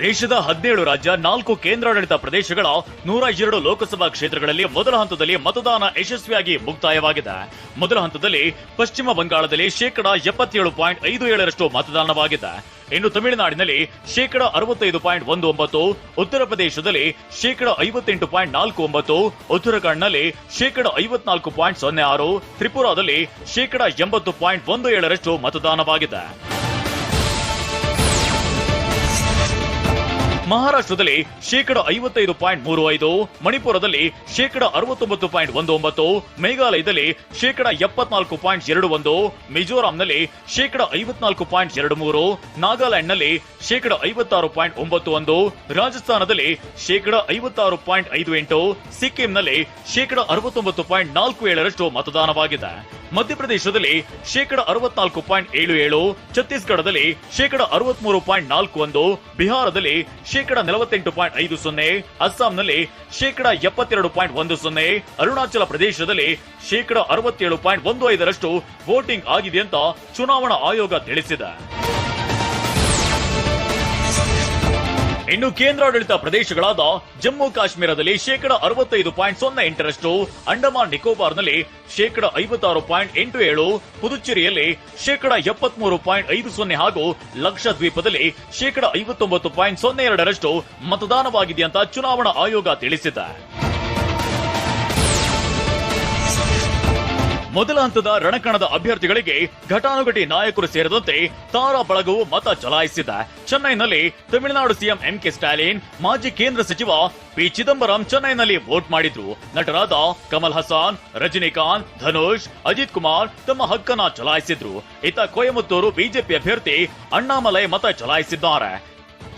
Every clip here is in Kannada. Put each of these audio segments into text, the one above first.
ದೇಶದ 17 ರಾಜ್ಯ 4 ಕೇಂದ್ರಾಡಳಿತ ಪ್ರದೇಶಗಳ 102 ಲೋಕಸಭಾ ಕ್ಷೇತ್ರಗಳಲ್ಲಿ ಮೊದಲ ಹಂತದಲ್ಲಿ ಮತದಾನ ಯಶಸ್ವಿಯಾಗಿ ಮುಕ್ತಾಯವಾಗಿದೆ. ಮೊದಲ ಹಂತದಲ್ಲಿ ಪಶ್ಚಿಮ ಬಂಗಾಳದಲ್ಲಿ 77.57% ಮತದಾನವಾಗಿದೆ. ಇನ್ನು ತಮಿಳುನಾಡಿನಲ್ಲಿ 65.19%, ಉತ್ತರ ಪ್ರದೇಶದಲ್ಲಿ 58.49%, ಉತ್ತರಾಖಂಡ್ನಲ್ಲಿ 54.06%, ತ್ರಿಪುರಾದಲ್ಲಿ 80.17% ಮತದಾನವಾಗಿದೆ. ಮಹಾರಾಷ್ಟ್ರದಲ್ಲಿ 55.35%, ಮಣಿಪುರದಲ್ಲಿ 69.19%, ಮೇಘಾಲಯದಲ್ಲಿ 74.21%, ಮಿಜೋರಾಂನಲ್ಲಿ 54.23%, ನಾಗಾಲ್ಯಾಂಡ್ನಲ್ಲಿ 56.91%, ರಾಜಸ್ಥಾನದಲ್ಲಿ 56.58%, ಸಿಕ್ಕಿಂನಲ್ಲಿ 69.47% ಮತದಾನವಾಗಿದೆ. ಮಧ್ಯಪ್ರದೇಶದಲ್ಲಿ 64.77%, ಛತ್ತೀಸ್ಗಢದಲ್ಲಿ 63.41%, ಬಿಹಾರದಲ್ಲಿ 48.50%, ಅಸ್ಸಾಂನಲ್ಲಿ 72.10%, ಅರುಣಾಚಲ ಪ್ರದೇಶದಲ್ಲಿ 67.15% ವೋಟಿಂಗ್ ಆಗಿದೆ ಅಂತ ಚುನಾವಣಾ ಆಯೋಗ ತಿಳಿಸಿದೆ. ಇನ್ನು ಕೇಂದ್ರಾಡಳಿತ ಪ್ರದೇಶಗಳಾದ ಜಮ್ಮು ಕಾಶ್ಮೀರದಲ್ಲಿ 65.08%, ಅಂಡಮಾನ್ ನಿಕೋಬಾರ್ನಲ್ಲಿ 56.87%, ಪುದುಚೇರಿಯಲ್ಲಿ 73.50% ಹಾಗೂ ಲಕ್ಷದ್ವೀಪದಲ್ಲಿ 59.02% ಮತದಾನವಾಗಿದೆ ಅಂತ ಚುನಾವಣಾ ಆಯೋಗ ತಿಳಿಸಿದೆ. ಮೊದಲ ಹಂತದ ರಣಕಣದ ಅಭ್ಯರ್ಥಿಗಳಿಗೆ ಘಟಾನುಘಟಿ ನಾಯಕರು ಸೇರಿದಂತೆ ತಾರಾ ಬಳಗವು ಮತ ಚಲಾಯಿಸಿದೆ. ಚೆನ್ನೈನಲ್ಲಿ ತಮಿಳುನಾಡು ಸಿಎಂ ಎಂಕೆ ಸ್ಟಾಲಿನ್, ಮಾಜಿ ಕೇಂದ್ರ ಸಚಿವ ಪಿ ಚಿದಂಬರಂ ಚೆನ್ನೈನಲ್ಲಿ ವೋಟ್ ಮಾಡಿದ್ರು. ನಟರಾದ ಕಮಲ್ ಹಸಾನ್, ರಜನಿಕಾಂತ್, ಧನುಷ್, ಅಜಿತ್ ಕುಮಾರ್ ತಮ್ಮ ಹಕ್ಕನ್ನ ಚಲಾಯಿಸಿದ್ರು. ಇತ್ತ ಕೊಯಮತ್ತೂರು ಬಿಜೆಪಿ ಅಭ್ಯರ್ಥಿ ಅಣ್ಣಾಮಲೈ ಮತ ಚಲಾಯಿಸಿದ್ದಾರೆ.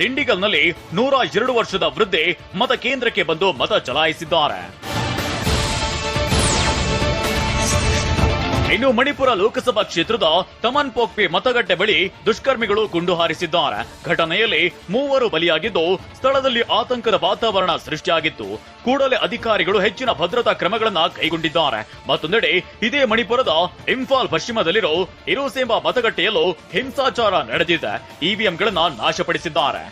ದಿಂಡಿಗಲ್ನಲ್ಲಿ 102 ವರ್ಷದ ವೃದ್ಧೆ ಮತ ಕೇಂದ್ರಕ್ಕೆ ಬಂದು ಮತ ಚಲಾಯಿಸಿದ್ದಾರೆ. ಇನ್ನು ಮಣಿಪುರ ಲೋಕಸಭಾ ಕ್ಷೇತ್ರದ ತಮನ್ ಪೋಕ್ಪಿ ಮತಗಟ್ಟೆ ಬಳಿ ದುಷ್ಕರ್ಮಿಗಳು ಗುಂಡು ಹಾರಿಸಿದ್ದಾರೆ. ಘಟನೆಯಲ್ಲಿ 3 ಬಲಿಯಾಗಿದ್ದು ಸ್ಥಳದಲ್ಲಿ ಆತಂಕದ ವಾತಾವರಣ ಸೃಷ್ಟಿಯಾಗಿತ್ತು. ಕೂಡಲೇ ಅಧಿಕಾರಿಗಳು ಹೆಚ್ಚಿನ ಭದ್ರತಾ ಕ್ರಮಗಳನ್ನ ಕೈಗೊಂಡಿದ್ದಾರೆ. ಮತ್ತೊಂದೆಡೆ ಇದೇ ಮಣಿಪುರದ ಇಂಫಾಲ್ ಪಶ್ಚಿಮದಲ್ಲಿರೋ ಇರೋಸೆಂಬ ಮತಗಟ್ಟೆಯಲ್ಲೂ ಹಿಂಸಾಚಾರ ನಡೆದಿದೆ. ಇವಿಎಂಗಳನ್ನ ನಾಶಪಡಿಸಿದ್ದಾರೆ.